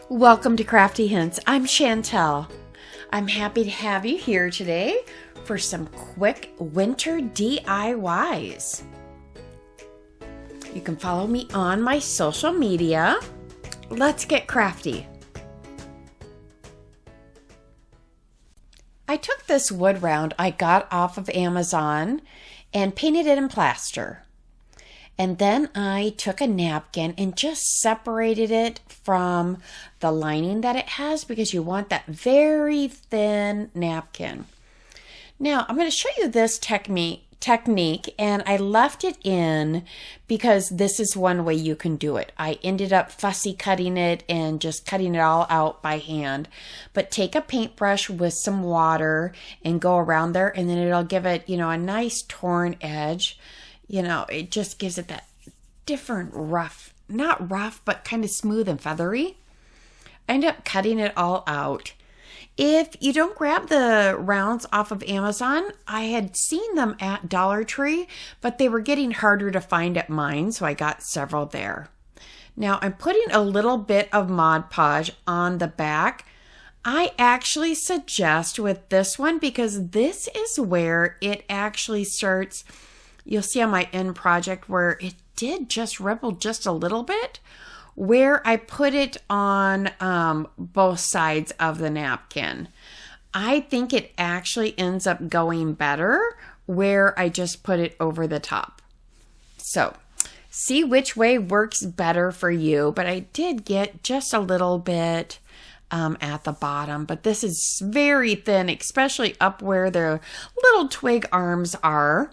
Welcome to Crafty Hints. I'm Chantel. I'm happy to have you here today for some quick winter DIYs. You can follow me on my social media. Let's get crafty. I took this wood round I got off of Amazon and painted it in plaster. And then I took a napkin and just separated it from the lining that it has because you want that very thin napkin. Now, I'm going to show you this technique, and I left it in because this is one way you can do it. I ended up fussy cutting it and just cutting it all out by hand. But take a paintbrush with some water and go around there, and then it'll give it, a nice torn edge. It just gives it that different rough, not rough, but kind of smooth and feathery. I end up cutting it all out. If you don't grab the rounds off of Amazon, I had seen them at Dollar Tree, but they were getting harder to find at mine, so I got several there. Now I'm putting a little bit of Mod Podge on the back. I actually suggest with this one because this is where it actually starts. You'll see on my end project where it did just ripple just a little bit, where I put it on both sides of the napkin. I think it actually ends up going better where I just put it over the top. So see which way works better for you, but I did get just a little bit at the bottom, but this is very thin, especially up where the little twig arms are.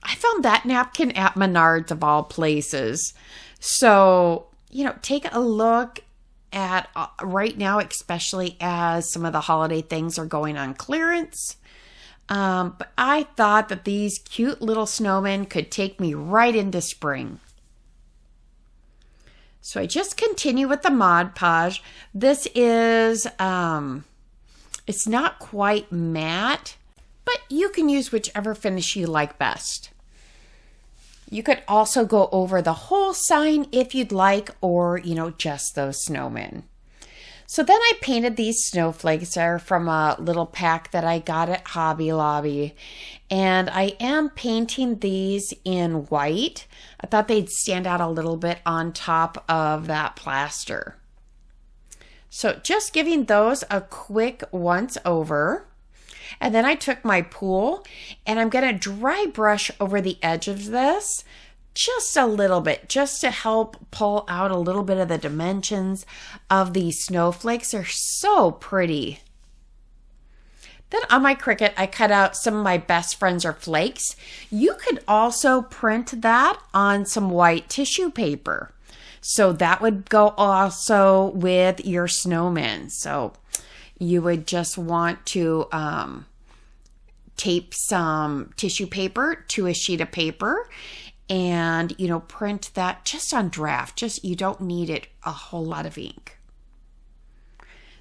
I found that napkin at Menards of all places. So, take a look at right now, especially as some of the holiday things are going on clearance. But I thought that these cute little snowmen could take me right into spring. So I just continue with the Mod Podge. This is, it's not quite matte, but you can use whichever finish you like best. You could also go over the whole sign if you'd like, or, just those snowmen. So then I painted these snowflakes. They're from a little pack that I got at Hobby Lobby. And I am painting these in white. I thought they'd stand out a little bit on top of that plaster. So just giving those a quick once over. And then I took my pool and I'm going to dry brush over the edge of this just a little bit, just to help pull out a little bit of the dimensions of these snowflakes. They're so pretty. Then on my Cricut, I cut out some of my best friends or flakes. You could also print that on some white tissue paper. So that would go also with your snowmen. So you would just want to tape some tissue paper to a sheet of paper and, print that just on draft. You don't need it a whole lot of ink.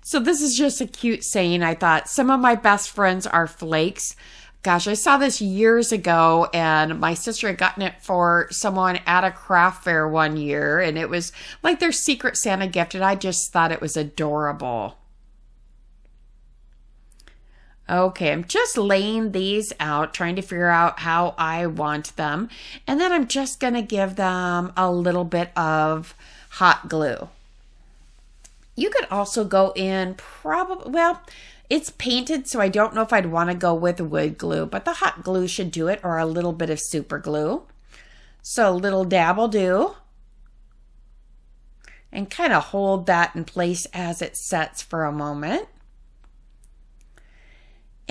So this is just a cute saying. I thought some of my best friends are flakes. Gosh, I saw this years ago and my sister had gotten it for someone at a craft fair one year and it was like their Secret Santa gift and I just thought it was adorable. Okay, I'm just laying these out, trying to figure out how I want them. And then I'm just going to give them a little bit of hot glue. You could also go in it's painted, so I don't know if I'd want to go with wood glue, but the hot glue should do it, or a little bit of super glue. So a little dab will do. And kind of hold that in place as it sets for a moment.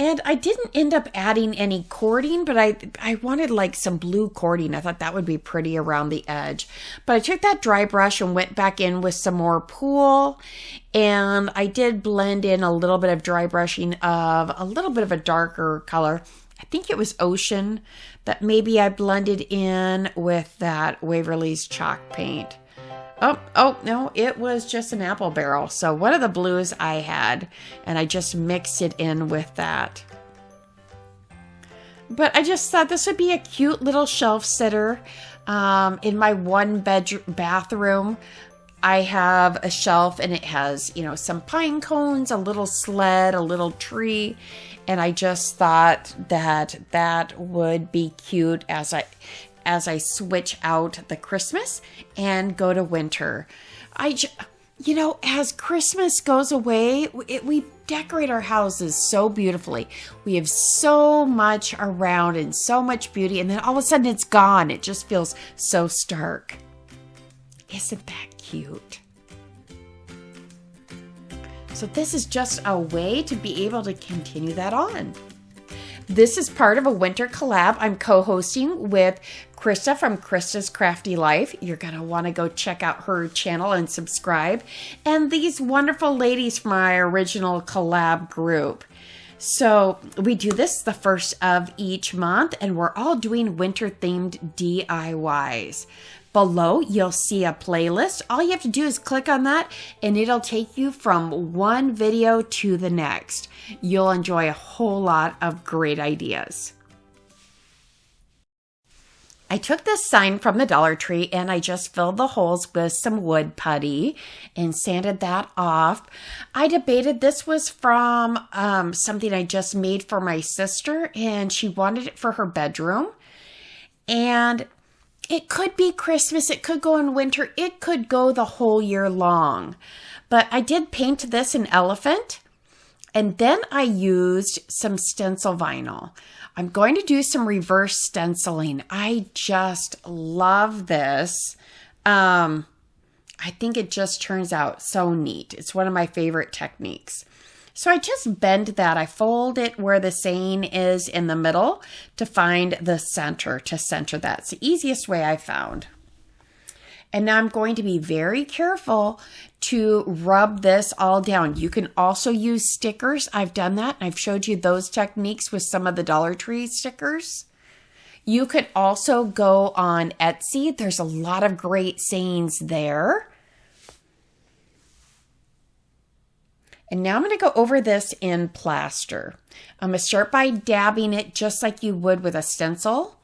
And I didn't end up adding any cording, but I wanted like some blue cording. I thought that would be pretty around the edge. But I took that dry brush and went back in with some more pool. And I did blend in a little bit of dry brushing of a little bit of a darker color. I think it was ocean that maybe I blended in with that Waverly's chalk paint. Oh, no, it was just an apple barrel. So one of the blues I had, and I just mixed it in with that. But I just thought this would be a cute little shelf sitter in my one bathroom. I have a shelf and it has, some pine cones, a little sled, a little tree. And I just thought that would be cute as I switch out the Christmas and go to winter. As Christmas goes away, we decorate our houses so beautifully. We have so much around and so much beauty, and then all of a sudden it's gone. It just feels so stark. Isn't that cute? So this is just a way to be able to continue that on. This is part of a winter collab I'm co-hosting with Krista from Krista's Crafty Life. You're going to want to go check out her channel and subscribe. And these wonderful ladies from my original collab group. So we do this the first of each month, and we're all doing winter-themed DIYs. Below, you'll see a playlist. All you have to do is click on that, and it'll take you from one video to the next. You'll enjoy a whole lot of great ideas. I took this sign from the Dollar Tree and I just filled the holes with some wood putty and sanded that off. I debated this was from something I just made for my sister, and she wanted it for her bedroom. And it could be Christmas, it could go in winter, it could go the whole year long. But I did paint this an elephant, and then I used some stencil vinyl. I'm going to do some reverse stenciling. I just love this. I think it just turns out so neat. It's one of my favorite techniques. So I just bend that. I fold it where the saying is in the middle to find the center, to center that. It's the easiest way I found. And now I'm going to be very careful to rub this all down. You can also use stickers. I've done that, and I've showed you those techniques with some of the Dollar Tree stickers. You could also go on Etsy. There's a lot of great sayings there. And now I'm going to go over this in plaster. I'm going to start by dabbing it just like you would with a stencil.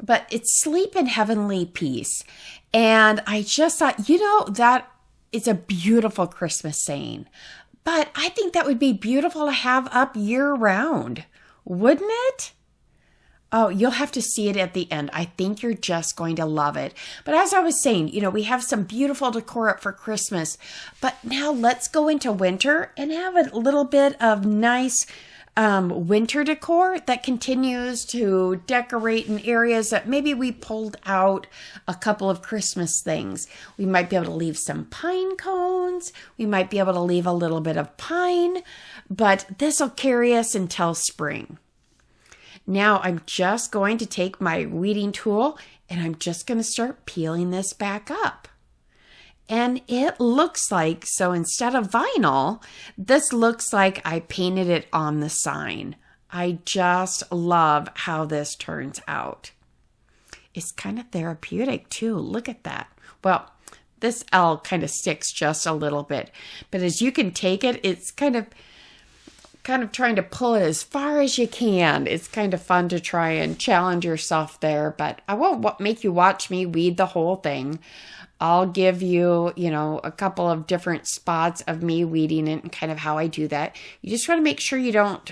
But it's Sleep in Heavenly Peace. And I just thought, that is a beautiful Christmas saying. But I think that would be beautiful to have up year round, wouldn't it? Oh, you'll have to see it at the end. I think you're just going to love it. But as I was saying, we have some beautiful decor up for Christmas. But now let's go into winter and have a little bit of nice winter decor that continues to decorate in areas that maybe we pulled out a couple of Christmas things. We might be able to leave some pine cones. We might be able to leave a little bit of pine. But this will carry us until spring. Now I'm just going to take my weeding tool and I'm just going to start peeling this back up. And it looks like, so instead of vinyl, this looks like I painted it on the sign. I just love how this turns out. It's kind of therapeutic too. Look at that. Well, this L kind of sticks just a little bit, but as you can take it, it's kind of trying to pull it as far as you can. It's kind of fun to try and challenge yourself there, but I won't make you watch me weed the whole thing. I'll give you, a couple of different spots of me weeding it and kind of how I do that. You just want to make sure you don't,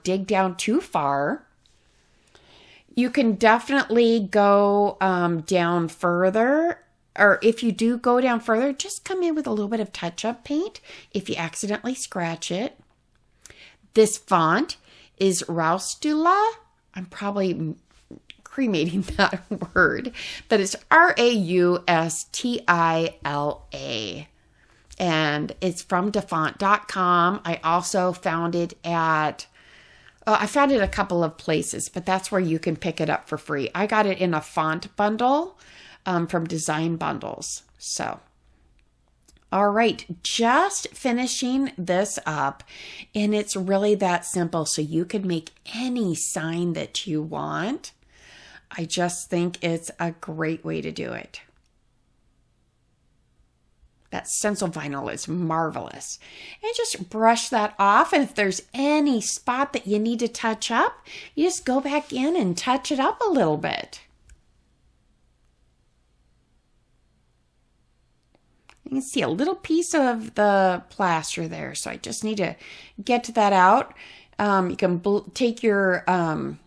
dig down too far. You can definitely go down further, or if you do go down further, just come in with a little bit of touch-up paint if you accidentally scratch it. This font is Raustula. I'm probably cremating that word, but it's Raustila. And it's from dafont.com. I also found it at, I found it a couple of places, but that's where you can pick it up for free. I got it in a font bundle from Design Bundles. So, all right, just finishing this up, and it's really that simple. So you can make any sign that you want. I just think it's a great way to do it. That stencil vinyl is marvelous. And just brush that off. And if there's any spot that you need to touch up, you just go back in and touch it up a little bit. You can see a little piece of the plaster there, so I just need to get that out. You can take your, I'm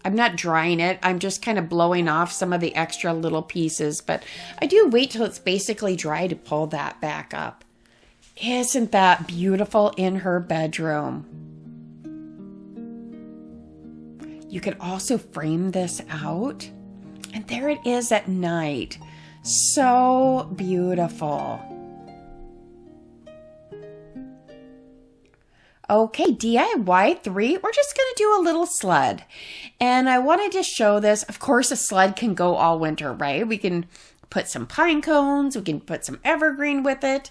not drying it, I'm just kind of blowing off some of the extra little pieces, but I do wait till it's basically dry to pull that back up. Isn't that beautiful in her bedroom? You can also frame this out, and there it is at night. So beautiful. Okay, DIY 3, we're just going to do a little sled. And I wanted to show this. Of course, a sled can go all winter, right? We can put some pine cones, we can put some evergreen with it.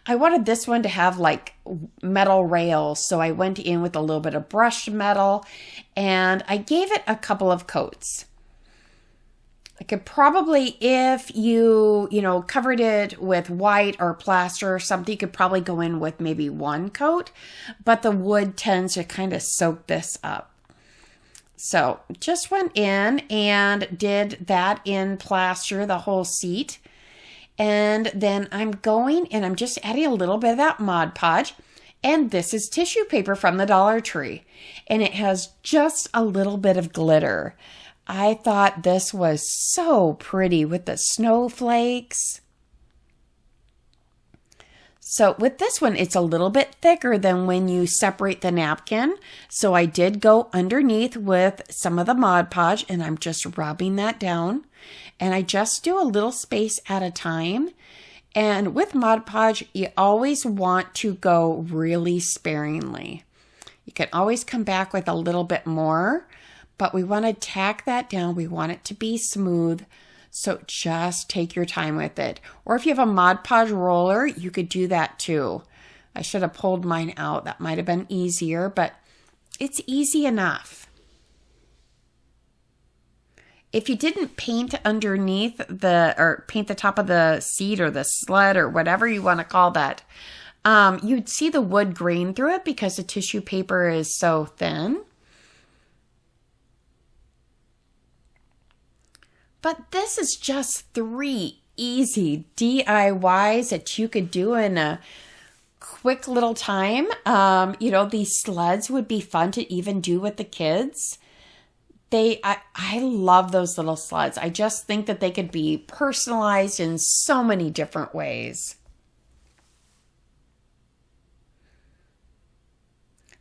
I wanted this one to have like metal rails, so I went in with a little bit of brushed metal, and I gave it a couple of coats. I could probably, if you covered it with white or plaster or something, you could probably go in with maybe 1 coat, but the wood tends to kind of soak this up. So just went in and did that in plaster, the whole seat. And then I'm going and I'm just adding a little bit of that Mod Podge. And this is tissue paper from the Dollar Tree. And it has just a little bit of glitter. I thought this was so pretty with the snowflakes. So with this one, it's a little bit thicker than when you separate the napkin. So I did go underneath with some of the Mod Podge, and I'm just rubbing that down. And I just do a little space at a time. And with Mod Podge, you always want to go really sparingly. You can always come back with a little bit more, but we want to tack that down. We want it to be smooth. So just take your time with it. Or if you have a Mod Podge roller, you could do that too. I should have pulled mine out. That might have been easier, but it's easy enough. If you didn't paint underneath or paint the top of the seat or the sled or whatever you want to call that, you'd see the wood grain through it because the tissue paper is so thin. But this is just 3 easy DIYs that you could do in a quick little time. These sleds would be fun to even do with the kids. I love those little sleds. I just think that they could be personalized in so many different ways.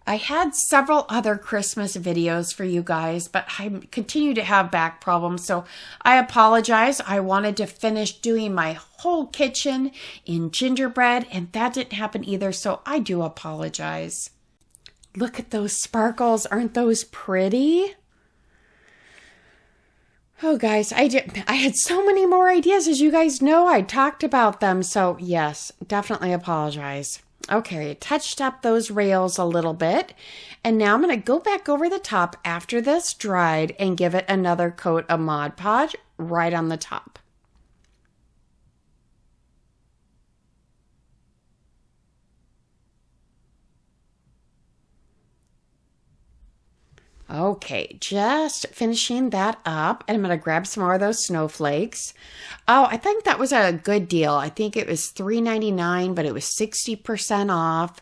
I had several other Christmas videos for you guys, but I continue to have back problems, so I apologize. I wanted to finish doing my whole kitchen in gingerbread, and that didn't happen either, so I do apologize. Look at those sparkles. Aren't those pretty? Oh, guys, I had so many more ideas. As you guys know, I talked about them, so yes, definitely apologize. Okay, I touched up those rails a little bit, and now I'm going to go back over the top after this dried and give it another coat of Mod Podge right on the top. Okay, just finishing that up, and I'm going to grab some more of those snowflakes. Oh, I think that was a good deal. I think it was $3.99, but it was 60% off.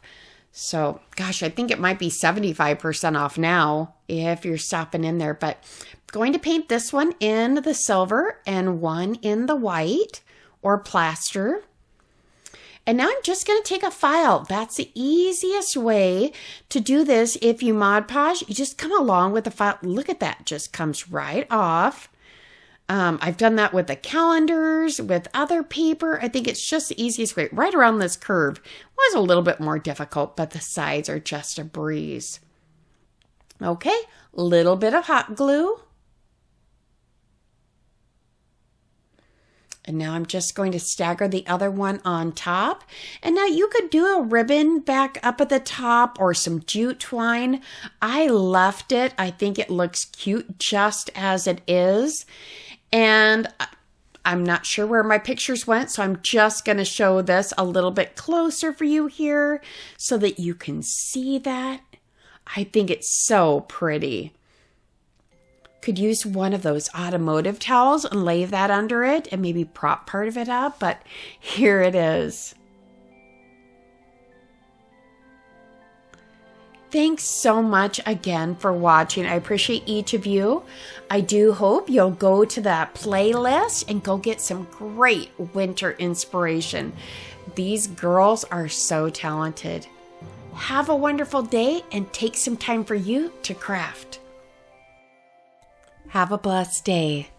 So, gosh, I think it might be 75% off now if you're stopping in there. But I'm going to paint this one in the silver and one in the white or plaster. And now I'm just going to take a file. That's the easiest way to do this. If you Mod Podge, you just come along with the file. Look at that, just comes right off. I've done that with the calendars, with other paper. I think it's just the easiest way. Right around this curve was a little bit more difficult, but the sides are just a breeze. Okay, little bit of hot glue. And now I'm just going to stagger the other one on top. And now you could do a ribbon back up at the top or some jute twine. I left it. I think it looks cute just as it is. And I'm not sure where my pictures went, so I'm just going to show this a little bit closer for you here so that you can see that. I think it's so pretty. Could use one of those automotive towels and lay that under it and maybe prop part of it up, but here it is. Thanks so much again for watching. I appreciate each of you. I do hope you'll go to that playlist and go get some great winter inspiration. These girls are so talented. Have a wonderful day and take some time for you to craft. Have a blessed day.